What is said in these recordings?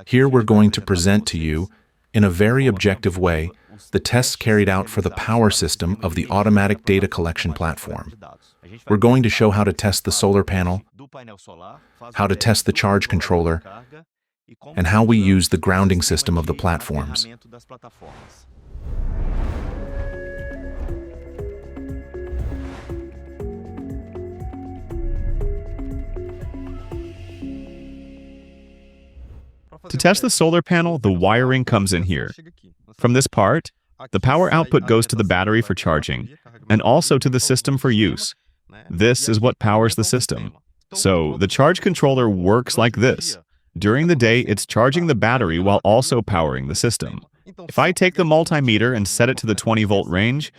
Here we're going to present to you, in a very objective way, the tests carried out for the power system of the automatic data collection platform. We're going to show how to test the solar panel, how to test the charge controller, and how we use the grounding system of the platforms. To test the solar panel, the wiring comes in here. From this part, the power output goes to the battery for charging, and also to the system for use. This is what powers the system. So, the charge controller works like this. During the day, it's charging the battery while also powering the system. If I take the multimeter and set it to the 20-volt range,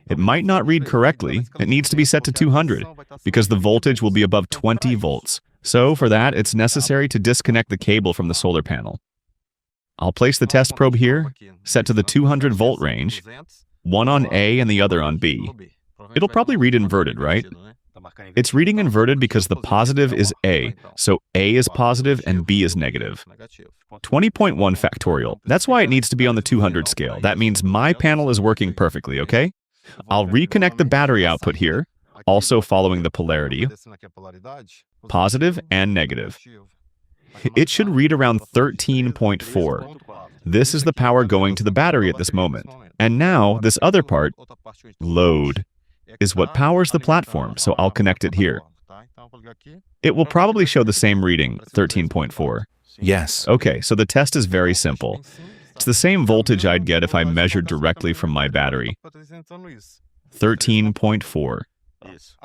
it might not read correctly. It needs to be set to 200, because the voltage will be above 20 volts. So, for that, it's necessary to disconnect the cable from the solar panel. I'll place the test probe here, set to the 200-volt range, one on A and the other on B. It'll probably read inverted, right? It's reading inverted because the positive is A, so A is positive and B is negative. 20.1 factorial. That's why it needs to be on the 200 scale. That means my panel is working perfectly, okay? I'll reconnect the battery output here, also following the polarity, positive and negative. It should read around 13.4. This is the power going to the battery at this moment. And now, this other part, load, is what powers the platform, so I'll connect it here. It will probably show the same reading, 13.4. Yes. Okay, so the test is very simple. It's the same voltage I'd get if I measured directly from my battery. 13.4.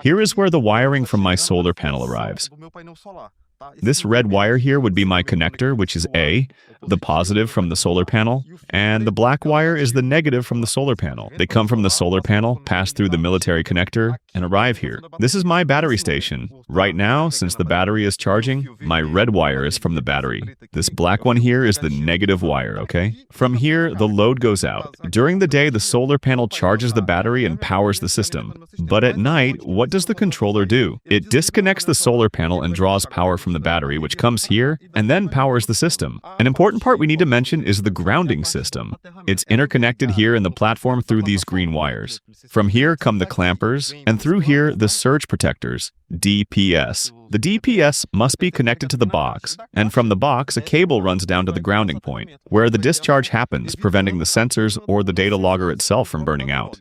Here is where the wiring from my solar panel arrives. This red wire here would be my connector, which is A, the positive from the solar panel, and the black wire is the negative from the solar panel. They come from the solar panel, pass through the military connector, and arrive here. This is my battery station. Right now, since the battery is charging, my red wire is from the battery. This black one here is the negative wire, okay? From here, the load goes out. During the day, the solar panel charges the battery and powers the system. But at night, what does the controller do? It disconnects the solar panel and draws power from the battery, which comes here, and then powers the system. An important part we need to mention is the grounding system. It's interconnected here in the platform through these green wires. From here come the clampers, and through here, the surge protectors, DPS. The DPS must be connected to the box, and from the box, a cable runs down to the grounding point, where the discharge happens, preventing the sensors or the data logger itself from burning out.